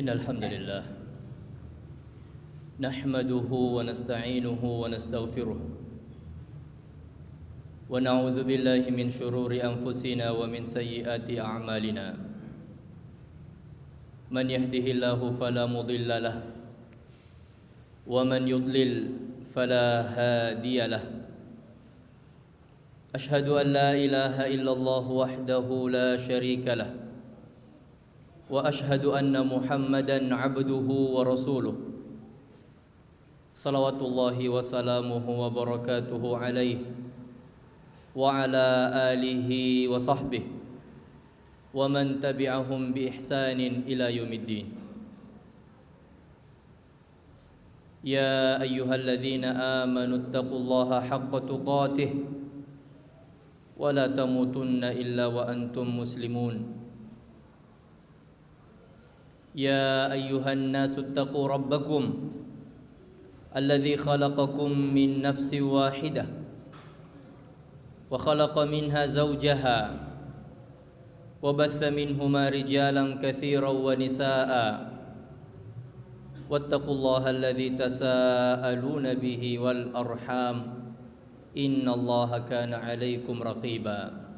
إن الحمد لله نحمده ونستعينه ونستغفره ونعوذ بالله من شرور أنفسنا ومن سيئات أعمالنا من يهده الله فلا مضل له ومن يضلل فلا هادي له أشهد أن لا إله إلا الله وحده لا شريك له وأشهد أن محمدًا عبده ورسوله صلوات الله وسلامه وبركاته عليه وعلى آله وصحبه ومن تبعهم بإحسان إلى يوم الدين يا أيها الذين آمنوا اتقوا الله حق تقاته ولا تموتن إلا وأنتم مسلمون يا أيها الناس اتقوا ربكم الذي خلقكم من نفس واحدة وخلق منها زوجها وبث منهما رجالا كثيرا ونساء واتقوا الله الذي تساءلون به والأرحام إن الله كان عليكم رقيبا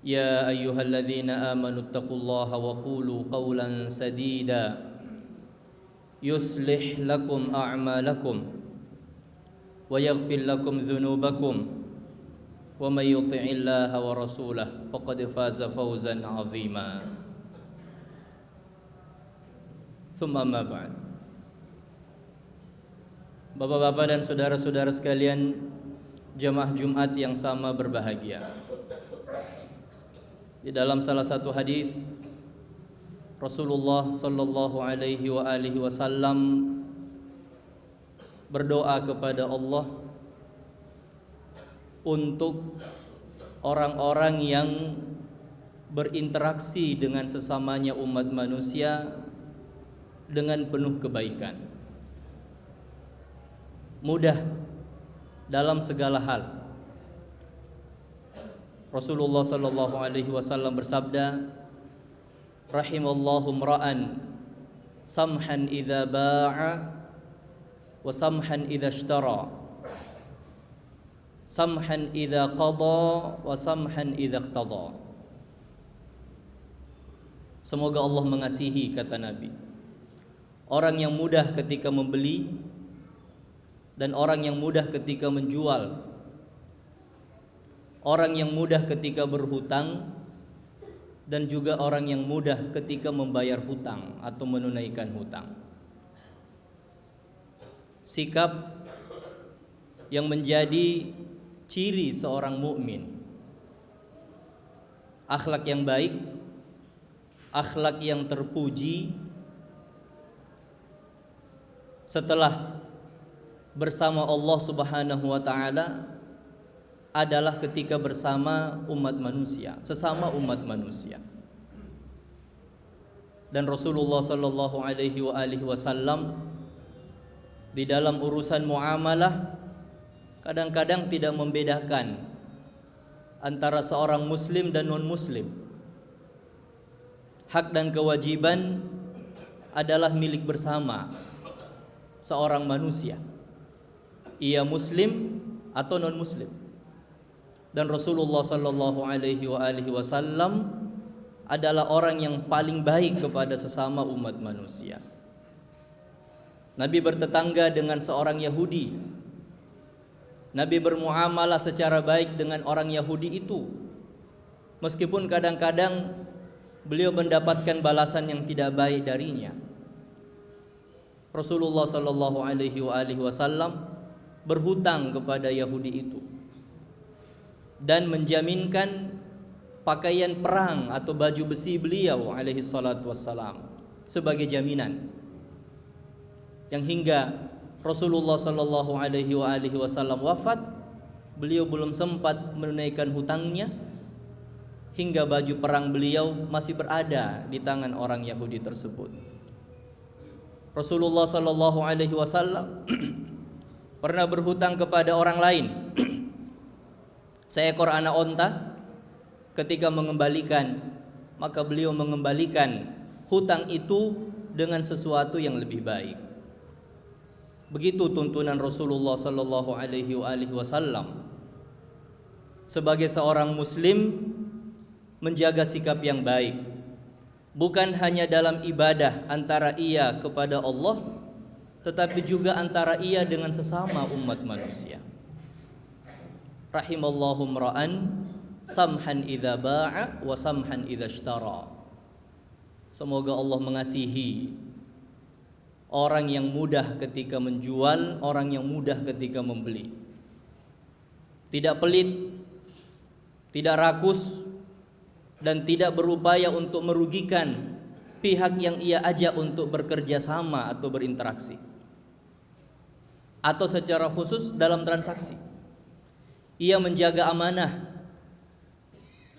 يا أيها الذين آمنوا اتقوا الله وقولوا قولا سديدا يصلح لكم أعمالكم ويغفر لكم ذنوبكم ومن يطع الله ورسوله فقد فاز فوزا عظيما ثم أما بعد. Bapak-bapak dan saudara-saudara sekalian, jemaah Jumat yang sama berbahagia. Di dalam salah satu hadis Rasulullah sallallahu alaihi wasallam berdoa kepada Allah untuk orang-orang yang berinteraksi dengan sesamanya umat manusia dengan penuh kebaikan, mudah dalam segala hal. Rasulullah sallallahu alaihi wasallam bersabda, rahimallahu mra'an samhan idza ba'a wa samhan idza ishtara, samhan idza qada wa samhan idza iqtada. Semoga Allah mengasihi, kata Nabi, orang yang mudah ketika membeli dan orang yang mudah ketika menjual, orang yang mudah ketika berhutang, dan juga orang yang mudah ketika membayar hutang atau menunaikan hutang. Sikap yang menjadi ciri seorang mukmin, akhlak yang baik, akhlak yang terpuji setelah bersama Allah Subhanahu wa taala adalah ketika bersama umat manusia, sesama umat manusia. Dan Rasulullah sallallahu alaihi wasallam di dalam urusan muamalah kadang-kadang tidak membedakan antara seorang muslim dan non-muslim. Hak dan kewajiban adalah milik bersama seorang manusia, ia muslim atau non-muslim. Dan Rasulullah sallallahu alaihi wasallam adalah orang yang paling baik kepada sesama umat manusia. Nabi bertetangga dengan seorang Yahudi. Nabi bermuamalah secara baik dengan orang Yahudi itu, meskipun kadang-kadang beliau mendapatkan balasan yang tidak baik darinya. Rasulullah sallallahu alaihi wasallam berhutang kepada Yahudi itu dan menjaminkan pakaian perang atau baju besi beliau alaihi salatu wassalam sebagai jaminan, yang hingga Rasulullah sallallahu alaihi wasallam wafat, beliau belum sempat menunaikan hutangnya, hingga baju perang beliau masih berada di tangan orang Yahudi tersebut. Rasulullah sallallahu alaihi wasallam pernah berhutang kepada orang lain seekor anak onta ketika mengembalikan maka beliau mengembalikan hutang itu dengan sesuatu yang lebih baik. Begitu tuntunan Rasulullah sallallahu alaihi wasallam. Sebagai seorang muslim, menjaga sikap yang baik, bukan hanya dalam ibadah antara ia kepada Allah, tetapi juga antara ia dengan sesama umat manusia. Rahimallahu mra'an samhan idza ba'a wa samhan idza ishtara. Semoga Allah mengasihi orang yang mudah ketika menjual, orang yang mudah ketika membeli. Tidak pelit, tidak rakus, dan tidak berupaya untuk merugikan pihak yang ia ajak untuk bekerja sama atau berinteraksi, atau secara khusus dalam transaksi. Ia menjaga amanah,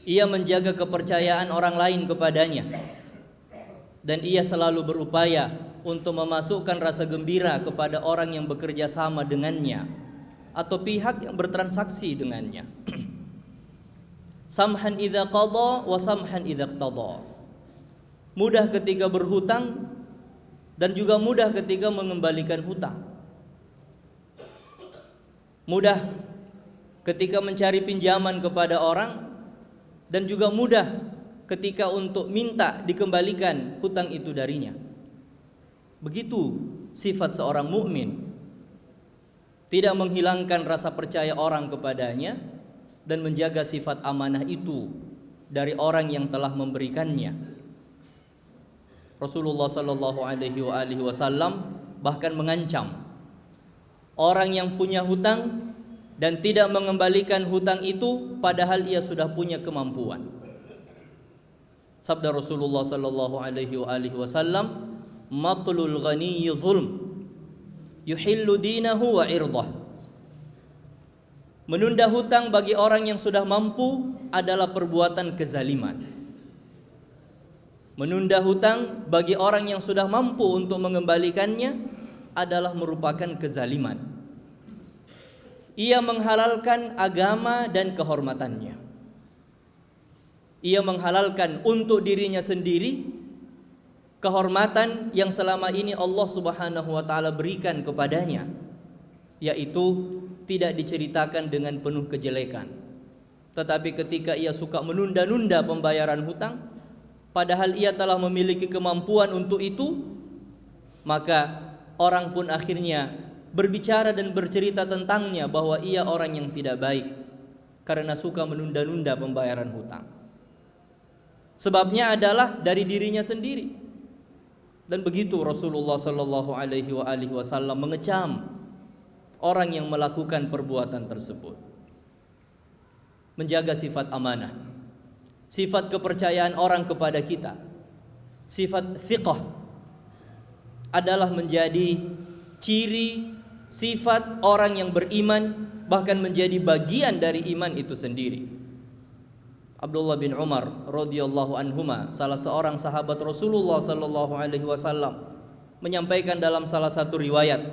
ia menjaga kepercayaan orang lain kepadanya, dan ia selalu berupaya untuk memasukkan rasa gembira kepada orang yang bekerja sama dengannya atau pihak yang bertransaksi dengannya. Samhan idza qada wa samhan idza iqtada. Mudah ketika berhutang dan juga mudah ketika mengembalikan hutang. Mudah ketika mencari pinjaman kepada orang dan juga mudah ketika untuk minta dikembalikan hutang itu darinya. Begitu sifat seorang mukmin, tidak menghilangkan rasa percaya orang kepadanya dan menjaga sifat amanah itu dari orang yang telah memberikannya. Rasulullah sallallahu alaihi wasallam bahkan mengancam orang yang punya hutang dan tidak mengembalikan hutang itu padahal ia sudah punya kemampuan. Sabda Rasulullah sallallahu alaihi wasallam, "Matlul ghaniyyi zulm, yuhillu dinahu wa irdah." Menunda hutang bagi orang yang sudah mampu adalah perbuatan kezaliman. Menunda hutang bagi orang yang sudah mampu untuk mengembalikannya adalah merupakan kezaliman. Ia menghalalkan agama dan kehormatannya. Ia menghalalkan untuk dirinya sendiri kehormatan yang selama ini Allah Subhanahu wa taala berikan kepadanya, yaitu tidak diceritakan dengan penuh kejelekan. Tetapi ketika ia suka menunda-nunda pembayaran hutang, padahal ia telah memiliki kemampuan untuk itu, maka orang pun akhirnya berbicara dan bercerita tentangnya bahwa ia orang yang tidak baik karena suka menunda-nunda pembayaran hutang. Sebabnya adalah dari dirinya sendiri. Dan begitu Rasulullah sallallahu alaihi wasallam mengecam orang yang melakukan perbuatan tersebut. Menjaga sifat amanah, sifat kepercayaan orang kepada kita, sifat thiqah adalah menjadi ciri sifat orang yang beriman, bahkan menjadi bagian dari iman itu sendiri. Abdullah bin Umar radhiyallahu anhuma, salah seorang sahabat Rasulullah sallallahu alaihi wasallam, menyampaikan dalam salah satu riwayat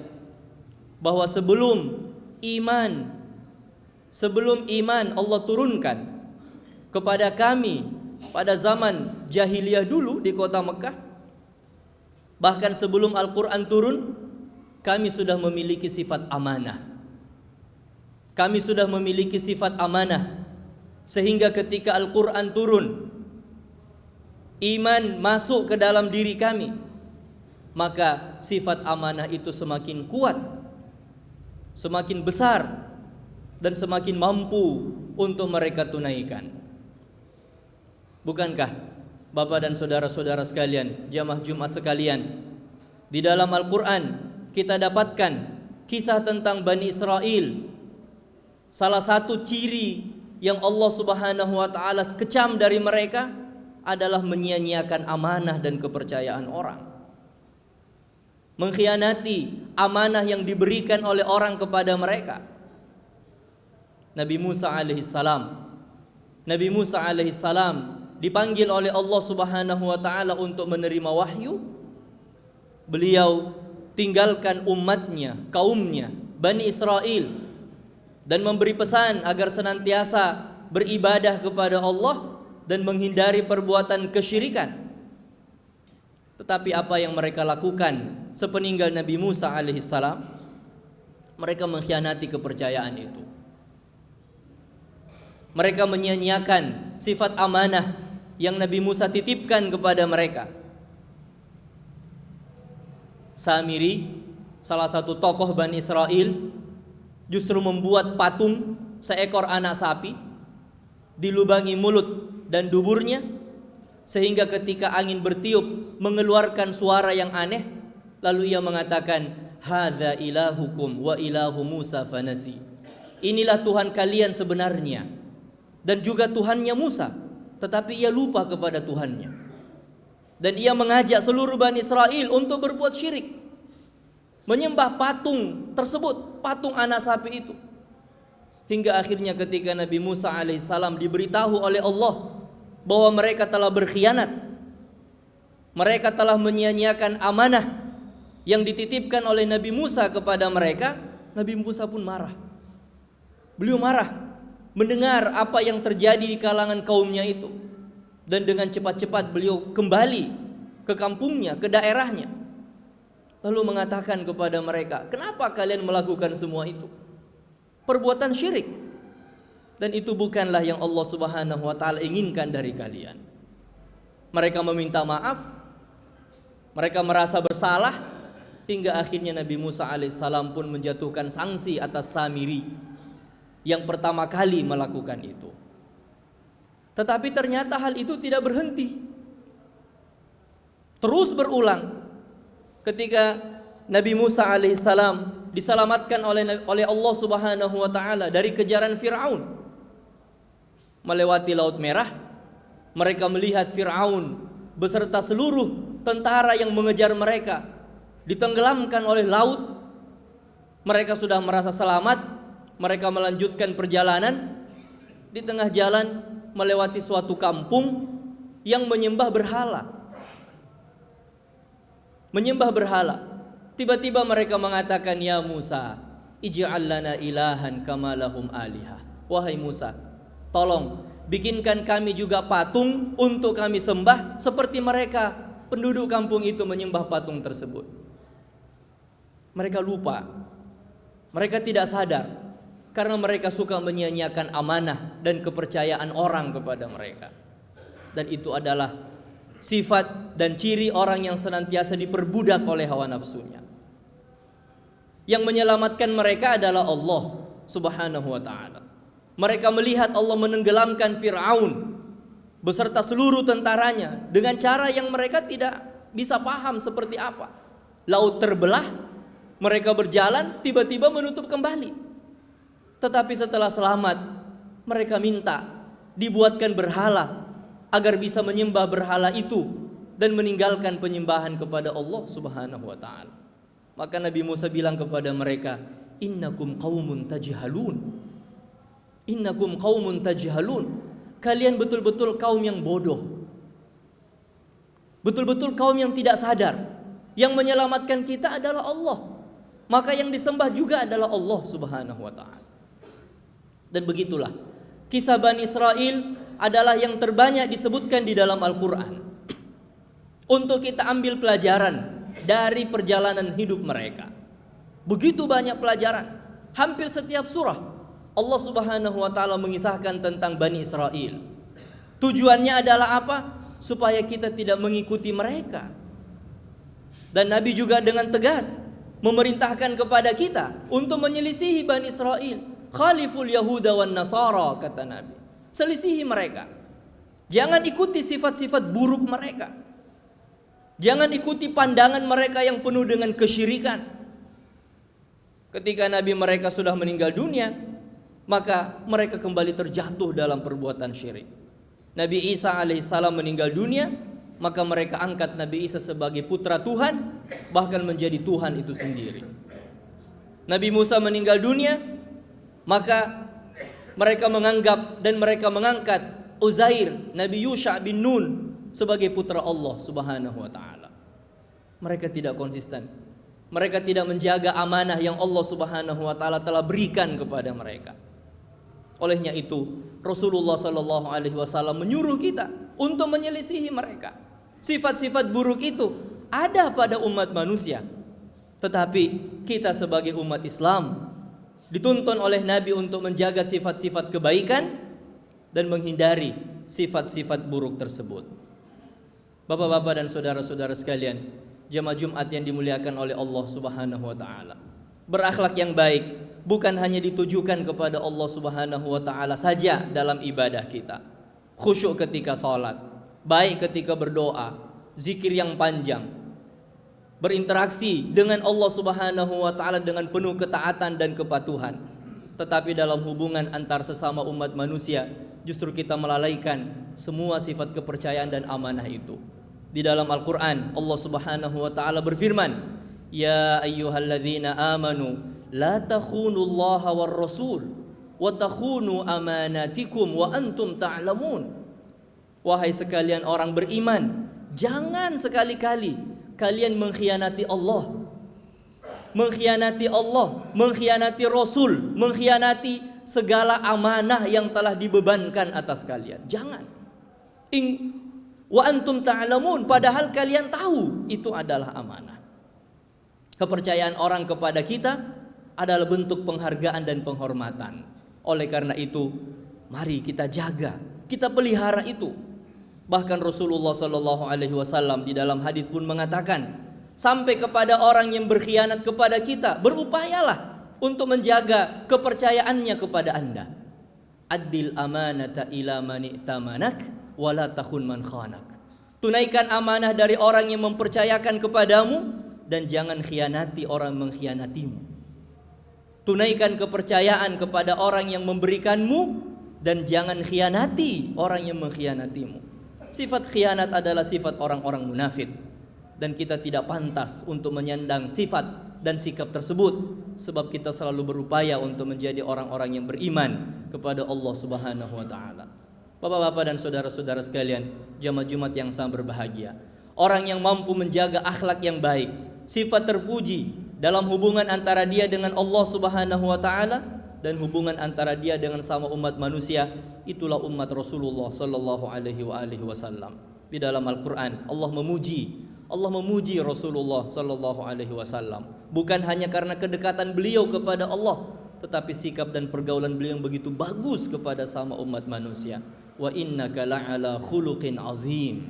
bahwa sebelum iman Allah turunkan kepada kami pada zaman jahiliyah dulu di kota Mekah, bahkan sebelum Al-Quran turun, kami sudah memiliki sifat amanah. Kami sudah memiliki sifat amanah, sehingga ketika Al-Quran turun, iman masuk ke dalam diri kami, maka sifat amanah itu semakin kuat, semakin besar, dan semakin mampu untuk mereka tunaikan. Bukankah Bapak dan saudara-saudara sekalian, jamaah Jumat sekalian, di dalam Al-Quran kita dapatkan kisah tentang Bani Israel. Salah satu ciri yang Allah Subhanahu wa taala kecam dari mereka adalah menyia-nyiakan amanah dan kepercayaan orang. Mengkhianati amanah yang diberikan oleh orang kepada mereka. Nabi Musa alaihissalam dipanggil oleh Allah Subhanahu wa taala untuk menerima wahyu. Beliau tinggalkan umatnya, kaumnya, Bani Israel, dan memberi pesan agar senantiasa beribadah kepada Allah dan menghindari perbuatan kesyirikan. Tetapi apa yang mereka lakukan sepeninggal Nabi Musa alaihissalam? Mereka mengkhianati kepercayaan itu. Mereka menyia-nyiakan sifat amanah yang Nabi Musa titipkan kepada mereka. Samiri, salah satu tokoh Bani Israel, justru membuat patung seekor anak sapi, dilubangi mulut dan duburnya, sehingga ketika angin bertiup mengeluarkan suara yang aneh. Lalu ia mengatakan, hadza ilahukum wa ilahu Musa fanasi. Inilah Tuhan kalian sebenarnya dan juga Tuhannya Musa, tetapi ia lupa kepada Tuhannya. Dan ia mengajak seluruh Bani Israel untuk berbuat syirik, menyembah patung tersebut, patung anak sapi itu. Hingga akhirnya ketika Nabi Musa alaihissalam diberitahu oleh Allah bahwa mereka telah berkhianat, mereka telah menyia-nyiakan amanah yang dititipkan oleh Nabi Musa kepada mereka, Nabi Musa pun marah. Beliau marah mendengar apa yang terjadi di kalangan kaumnya itu, dan dengan cepat-cepat beliau kembali ke kampungnya, ke daerahnya, lalu mengatakan kepada mereka, kenapa kalian melakukan semua itu? Perbuatan syirik, dan itu bukanlah yang Allah Subhanahu wa ta'ala inginkan dari kalian. Mereka meminta maaf, mereka merasa bersalah, hingga akhirnya Nabi Musa alaihissalam pun menjatuhkan sanksi atas Samiri yang pertama kali melakukan itu. Tetapi ternyata hal itu tidak berhenti, terus berulang. Ketika Nabi Musa alaihissalam diselamatkan oleh Allah Subhanahu wa ta'ala dari kejaran Fir'aun, melewati Laut Merah, mereka melihat Fir'aun beserta seluruh tentara yang mengejar mereka ditenggelamkan oleh laut. Mereka sudah merasa selamat, mereka melanjutkan perjalanan. Di tengah jalan melewati suatu kampung yang menyembah berhala. Menyembah berhala. Tiba-tiba mereka mengatakan, ya Musa, ij'al lana ilahan kama lahum alihah. Wahai Musa, tolong bikinkan kami juga patung untuk kami sembah seperti mereka penduduk kampung itu menyembah patung tersebut. Mereka lupa, mereka tidak sadar, karena mereka suka menyia-nyiakan amanah dan kepercayaan orang kepada mereka. Dan itu adalah sifat dan ciri orang yang senantiasa diperbudak oleh hawa nafsunya. Yang menyelamatkan mereka adalah Allah Subhanahu wa ta'ala. Mereka melihat Allah menenggelamkan Fir'aun beserta seluruh tentaranya dengan cara yang mereka tidak bisa paham seperti apa. Laut terbelah, mereka berjalan, tiba-tiba menutup kembali. Tetapi setelah selamat, mereka minta dibuatkan berhala agar bisa menyembah berhala itu dan meninggalkan penyembahan kepada Allah Subhanahu wa ta'ala. Maka Nabi Musa bilang kepada mereka, innakum qaumun tajhalun. Innakum qaumun tajhalun. Kalian betul-betul kaum yang bodoh. Betul-betul kaum yang tidak sadar. Yang menyelamatkan kita adalah Allah. Maka yang disembah juga adalah Allah Subhanahu wa ta'ala. Dan begitulah kisah Bani Israel adalah yang terbanyak disebutkan di dalam Al-Quran, untuk kita ambil pelajaran dari perjalanan hidup mereka. Begitu banyak pelajaran. Hampir setiap surah Allah Subhanahu wa ta'ala mengisahkan tentang Bani Israel. Tujuannya adalah apa? Supaya kita tidak mengikuti mereka. Dan Nabi juga dengan tegas memerintahkan kepada kita untuk menyelisihi Bani Israel. Khaliful Yahuda wan Nasara, kata Nabi. Selisihi mereka. Jangan ikuti sifat-sifat buruk mereka. Jangan ikuti pandangan mereka yang penuh dengan kesyirikan. Ketika Nabi mereka sudah meninggal dunia, maka mereka kembali terjatuh dalam perbuatan syirik. Nabi Isa alaihissalam meninggal dunia, maka mereka angkat Nabi Isa sebagai putra Tuhan, bahkan menjadi Tuhan itu sendiri. Nabi Musa meninggal dunia, maka mereka menganggap dan mereka mengangkat Uzair, Nabi Yusha bin Nun sebagai putra Allah Subhanahu wa ta'ala. Mereka tidak konsisten. Mereka tidak menjaga amanah yang Allah Subhanahu wa ta'ala telah berikan kepada mereka. Olehnya itu Rasulullah Sallallahu Alaihi Wasallam menyuruh kita untuk menyelisihi mereka. Sifat-sifat buruk itu ada pada umat manusia, tetapi kita sebagai umat Islam dituntun oleh Nabi untuk menjaga sifat-sifat kebaikan dan menghindari sifat-sifat buruk tersebut. Bapak-bapak dan saudara-saudara sekalian, jamaah Jumat yang dimuliakan oleh Allah Subhanahu wa taala. Berakhlak yang baik bukan hanya ditujukan kepada Allah Subhanahu wa taala saja dalam ibadah kita. Khusyuk ketika salat, baik ketika berdoa, zikir yang panjang, berinteraksi dengan Allah Subhanahu wa taala dengan penuh ketaatan dan kepatuhan. Tetapi dalam hubungan antar sesama umat manusia, justru kita melalaikan semua sifat kepercayaan dan amanah itu. Di dalam Al-Qur'an Allah Subhanahu wa taala berfirman, "Ya ayyuhalladzina amanu la takhunullaha war rasul wa takhunu amanatikum wa antum ta'lamun." Wahai sekalian orang beriman, jangan sekali-kali kalian mengkhianati Allah, mengkhianati Rasul, mengkhianati segala amanah yang telah dibebankan atas kalian. Jangan. Wa antum ta'lamun, padahal kalian tahu itu adalah amanah. Kepercayaan orang kepada kita adalah bentuk penghargaan dan penghormatan. Oleh karena itu, mari kita jaga, kita pelihara itu. Bahkan Rasulullah Sallallahu Alaihi Wasallam di dalam hadis pun mengatakan, sampai kepada orang yang berkhianat kepada kita, berupayalah untuk menjaga kepercayaannya kepada Anda. Addil amanata ila man i'tamanak wa la takhun man khanak. Tunaikan amanah dari orang yang mempercayakan kepadamu dan jangan khianati orang mengkhianatimu. Tunaikan kepercayaan kepada orang yang memberikanmu dan jangan khianati orang yang mengkhianatimu. Sifat khianat adalah sifat orang-orang munafik, dan kita tidak pantas untuk menyandang sifat dan sikap tersebut, sebab kita selalu berupaya untuk menjadi orang-orang yang beriman kepada Allah Subhanahu wa taala. Bapak-bapak dan saudara-saudara sekalian, jamaah Jumat yang sangat berbahagia, orang yang mampu menjaga akhlak yang baik, sifat terpuji dalam hubungan antara dia dengan Allah Subhanahu wa taala dan hubungan antara dia dengan sama umat manusia, itulah umat Rasulullah Sallallahu Alaihi Wasallam. Di dalam Al-Quran Allah memuji Rasulullah Sallallahu Alaihi Wasallam, bukan hanya karena kedekatan beliau kepada Allah, tetapi sikap dan pergaulan beliau yang begitu bagus kepada sama umat manusia. Wa innaka la'ala khuluqin azim.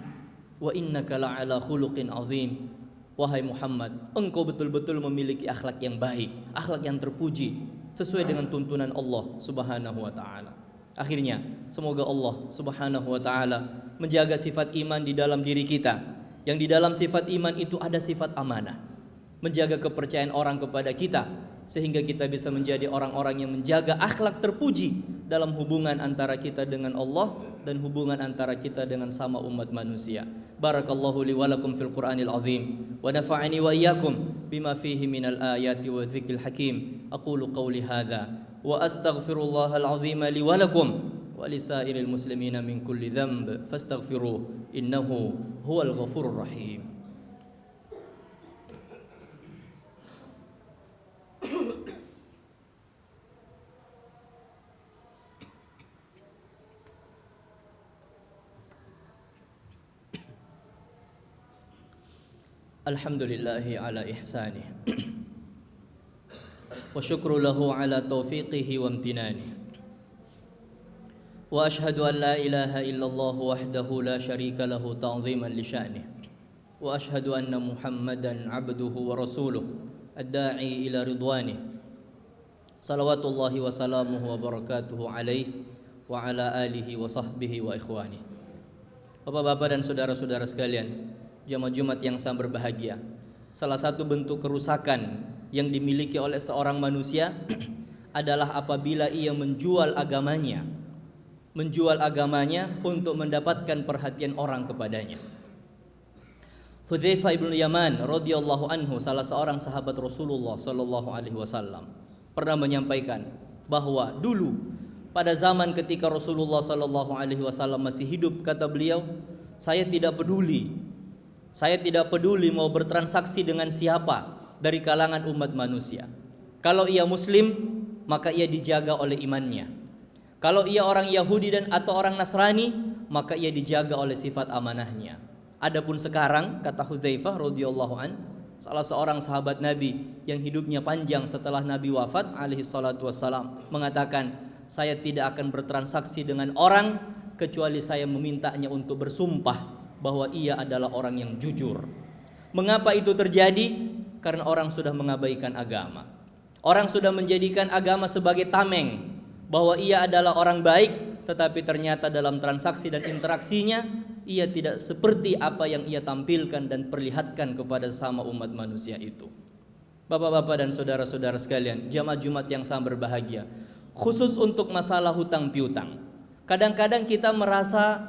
Wa innaka la'ala khuluqin azim. Wahai Muhammad, engkau betul-betul memiliki akhlak yang baik, akhlak yang terpuji, sesuai dengan tuntunan Allah Subhanahu wa taala. Akhirnya, semoga Allah Subhanahu wa taala menjaga sifat iman di dalam diri kita. Yang di dalam sifat iman itu ada sifat amanah, menjaga kepercayaan orang kepada kita, sehingga kita bisa menjadi orang-orang yang menjaga akhlak terpuji dalam hubungan antara kita dengan Allah dan hubungan antara kita dengan sama umat manusia. Barakallahu li wa lakum fil Qur'anil azim wa nafa'ani wa iyyakum bima fihi minal ayati wa dzikril hakim. Aqulu qawli hadza wa astaghfirullahal azim li wa lakum wa lisairil muslimina min kulli dhanb fastaghfiruh innahu huwal ghafurur rahim. Alhamdulillahi ala ihsanih wa syukru lahu ala taufiqihi wa amtinani wa ashhadu an la ilaha illallah wahdahu la syarika lahu ta'ziman li sya'nih wa ashhadu anna Muhammadan abduhu wa rasuluh ad-da'i ila ridwanih salawatullahi wa salamuhu wa barakatuhu alaihi wa ala alihi wa sahbihi wa ikhwanih. Bapak-bapak dan saudara-saudara sekalian, jamaah Jumat yang sangat berbahagia, salah satu bentuk kerusakan yang dimiliki oleh seorang manusia adalah apabila ia menjual agamanya untuk mendapatkan perhatian orang kepadanya. Hudzaifah bin Yaman radhiyallahu anhu, salah seorang sahabat Rasulullah sallallahu alaihi wasallam, pernah menyampaikan bahwa dulu pada zaman ketika Rasulullah sallallahu alaihi wasallam masih hidup, kata beliau, saya tidak peduli mau bertransaksi dengan siapa dari kalangan umat manusia. Kalau ia muslim, maka ia dijaga oleh imannya. Kalau ia orang Yahudi dan atau orang Nasrani, maka ia dijaga oleh sifat amanahnya. Adapun sekarang, kata Hudzaifah radhiyallahu an, salah seorang sahabat Nabi yang hidupnya panjang setelah Nabi wafat alaihi salatu wassalam, mengatakan, saya tidak akan bertransaksi dengan orang kecuali saya memintanya untuk bersumpah bahwa ia adalah orang yang jujur. Mengapa itu terjadi? Karena orang sudah mengabaikan agama. Orang sudah menjadikan agama sebagai tameng, bahwa ia adalah orang baik, tetapi ternyata dalam transaksi dan interaksinya ia tidak seperti apa yang ia tampilkan dan perlihatkan kepada sama umat manusia itu. Bapak-bapak dan saudara-saudara sekalian, jamaah Jumat yang sangat berbahagia, khusus untuk masalah hutang piutang, kadang-kadang kita merasa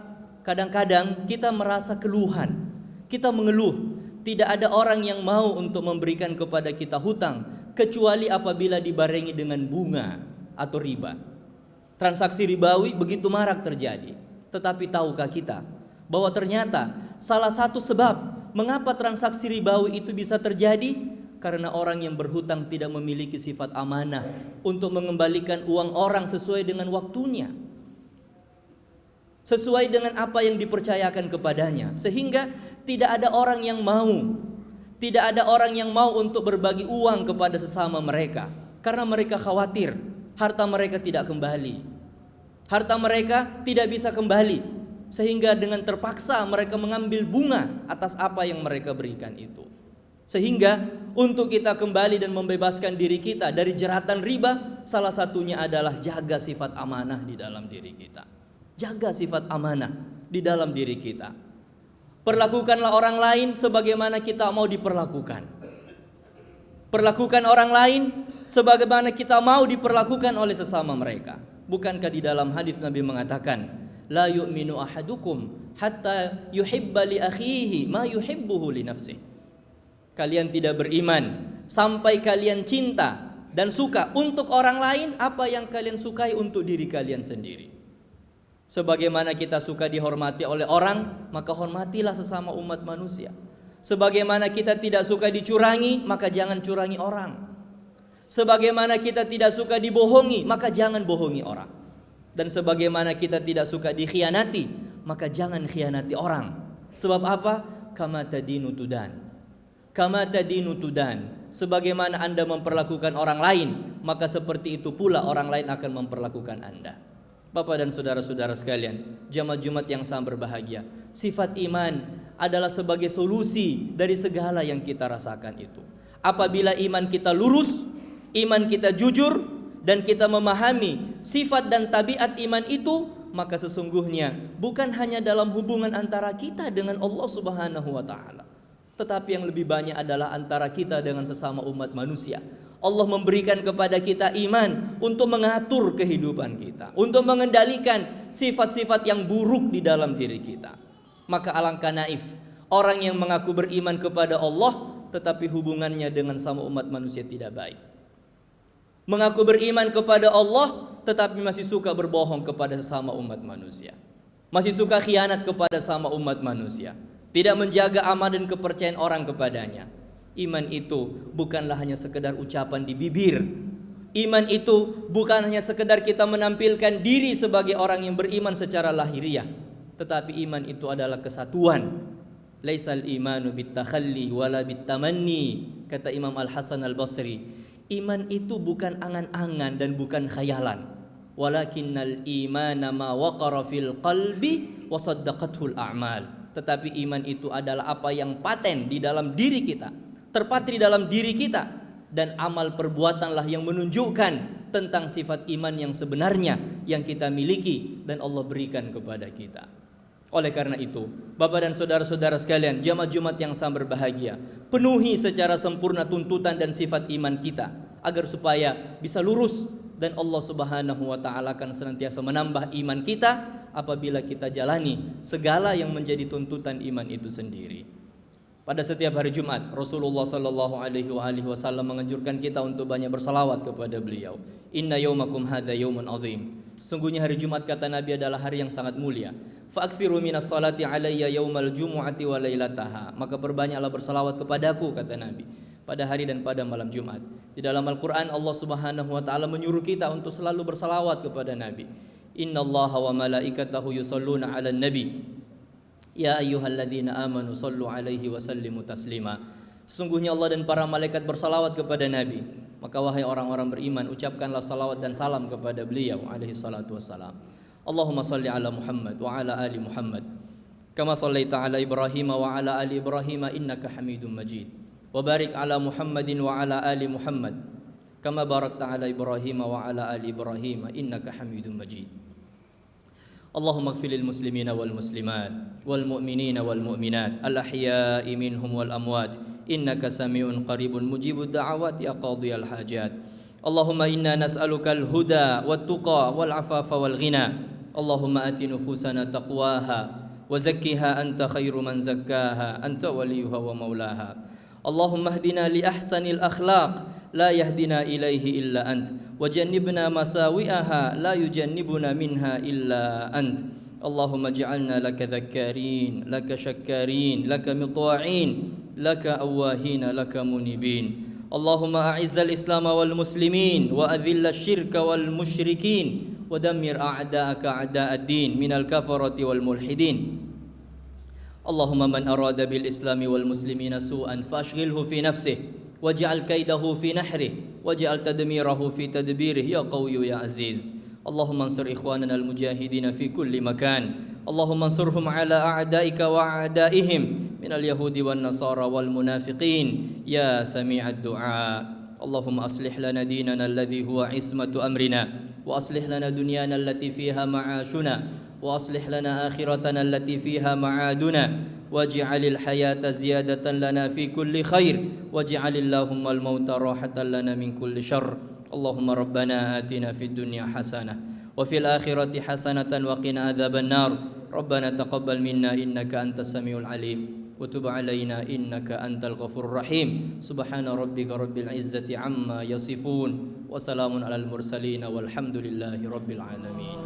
keluhan, kita mengeluh. Tidak ada orang yang mau untuk memberikan kepada kita hutang kecuali apabila dibarengi dengan bunga atau riba. Transaksi ribawi begitu marak terjadi. Tetapi tahukah kita bahwa ternyata salah satu sebab mengapa transaksi ribawi itu bisa terjadi? Karena orang yang berhutang tidak memiliki sifat amanah untuk mengembalikan uang orang sesuai dengan waktunya, sesuai dengan apa yang dipercayakan kepadanya. Sehingga tidak ada orang yang mau untuk berbagi uang kepada sesama mereka, karena mereka khawatir harta mereka tidak kembali, harta mereka tidak bisa kembali, sehingga dengan terpaksa mereka mengambil bunga atas apa yang mereka berikan itu. Sehingga untuk kita kembali dan membebaskan diri kita dari jeratan riba, salah satunya adalah jaga sifat amanah di dalam diri kita. Jaga sifat amanah di dalam diri kita. Perlakukanlah orang lain sebagaimana kita mau diperlakukan. Perlakukan orang lain sebagaimana kita mau diperlakukan oleh sesama mereka. Bukankah di dalam hadis Nabi mengatakan, la yu'minu ahadukum hatta yuhibba li akhihi ma yuhibbuhu li nafsihi. Kalian tidak beriman sampai kalian cinta dan suka untuk orang lain apa yang kalian sukai untuk diri kalian sendiri. Sebagaimana kita suka dihormati oleh orang, maka hormatilah sesama umat manusia. Sebagaimana kita tidak suka dicurangi, maka jangan curangi orang. Sebagaimana kita tidak suka dibohongi, maka jangan bohongi orang. Dan sebagaimana kita tidak suka dikhianati, maka jangan khianati orang. Sebab apa? Kama tadinu tudan. Kama tadinu tudan. Sebagaimana Anda memperlakukan orang lain, maka seperti itu pula orang lain akan memperlakukan Anda. Bapak dan saudara-saudara sekalian, jamaah Jumat yang sangat berbahagia, sifat iman adalah sebagai solusi dari segala yang kita rasakan itu. Apabila iman kita lurus, iman kita jujur, dan kita memahami sifat dan tabiat iman itu, maka sesungguhnya bukan hanya dalam hubungan antara kita dengan Allah Subhanahu wa taala, tetapi yang lebih banyak adalah antara kita dengan sesama umat manusia. Allah memberikan kepada kita iman untuk mengatur kehidupan kita, untuk mengendalikan sifat-sifat yang buruk di dalam diri kita. Maka alangkah naif orang yang mengaku beriman kepada Allah tetapi hubungannya dengan sama umat manusia tidak baik. Mengaku beriman kepada Allah tetapi masih suka berbohong kepada sesama umat manusia, masih suka khianat kepada sama umat manusia, tidak menjaga amanah dan kepercayaan orang kepadanya. Iman itu bukanlah hanya sekedar ucapan di bibir. Iman itu bukan hanya sekedar kita menampilkan diri sebagai orang yang beriman secara lahiriah, tetapi iman itu adalah kesatuan. Laisal imanu bitakhalli wala bitamanni, kata Imam Al-Hasan Al-Basri. Iman itu bukan angan-angan dan bukan khayalan. Walakinnal imana ma waqara fil qalbi wa saddaqathul a'mal. Tetapi iman itu adalah apa yang paten di dalam diri kita, terpatri dalam diri kita, dan amal perbuatanlah yang menunjukkan tentang sifat iman yang sebenarnya yang kita miliki dan Allah berikan kepada kita. Oleh karena itu, Bapak dan saudara-saudara sekalian, jamaah Jumat yang sangat berbahagia, penuhi secara sempurna tuntutan dan sifat iman kita agar supaya bisa lurus, dan Allah Subhanahu wa taala akan senantiasa menambah iman kita apabila kita jalani segala yang menjadi tuntutan iman itu sendiri. Pada setiap hari Jumat, Rasulullah sallallahu alaihi wasallam menganjurkan kita untuk banyak bersalawat kepada beliau. Inna yaumakum hadza yaumun azim. Sesungguhnya hari Jumat, kata Nabi, adalah hari yang sangat mulia. Fa'akthiru minas salati alayya yaumal jumu'ati wa lailataha. Maka perbanyaklah bersalawat kepadaku, kata Nabi, pada hari dan pada malam Jumat. Di dalam Al-Qur'an Allah Subhanahu wa taala menyuruh kita untuk selalu bersalawat kepada Nabi. Innallaha wa malaikatahu yusholluna 'alan nabi. Ya ayyuhalladzina amanu shallu 'alaihi wa sallimu taslima. Sesungguhnya Allah dan para malaikat bersalawat kepada Nabi. Maka wahai orang-orang beriman, ucapkanlah salawat dan salam kepada beliau alaihi salatu wassalam. Allahumma salli ala Muhammad wa ala ali Muhammad kama sallaita ala Ibrahim wa ala ali Ibrahim innaka Hamidum Majid. Wa barik ala Muhammadin wa ala ali Muhammad kama barakta ala Ibrahim wa ala ali Ibrahim innaka Hamidum Majid. Allahumma ighfir lil muslimina wal muslimat wal mu'minina wal mu'minat al ahya'i minhum wal amwat innaka sami'un qaribun mujibud da'awat ya qadhiyal hajat. Allahumma inna nas'aluka al huda wat tuqa wal afafa wal ghina. Allahumma ati nufusana taqwaha wa zakkiha anta khairu man zakkaha anta waliyuha wa maulaha. Allahumma hdina li ahsanil akhlaq la yahdina ilaihi illa ant wajannibna masawi'aha la yujannibuna minha illa ant. Allahumma ij'alna laka dhakkarin laka syakkarin laka muta'in laka awahin laka munibin. Allahumma a'izzal islam wal muslimin wa adhillal syirka wal musyrikin wa dammir a'da'aka a'da'ad din minal kafarati wal mulhidin. Allahumma man arada bil islami wal muslimina su'an fashghilhu fi nafsihi waj'al kaidahu fi nahrihi waj'al tadmirahu fi tadbirihi ya qawiyyu ya aziz. Allahumma ansur ikhwanana al mujahidin fi kulli makan. Allahumma ansurhum ala a'daika wa a'daihim min al yahudi wan nasara wal munafiqin ya sami'ad du'a. Allahumma aslih lana dinana alladhi huwa ismatu amrina wa aslih lana dunyana allati fiha ma'ashuna وأصلح لنا آخرتنا التي فيها معادنا واجعل الحياة زيادة لنا في كل خير واجعل اللهم الموت راحة لنا من كل شر. اللهم ربنا آتنا في الدنيا حسنة وفي الآخرة حسنة وقنا عذاب النار. ربنا تقبل منا إنك أنت السميع العليم وتب علينا إنك أنت الغفور الرحيم. سبحان ربك رب العزة عما يصفون وسلام على المرسلين والحمد لله رب العالمين.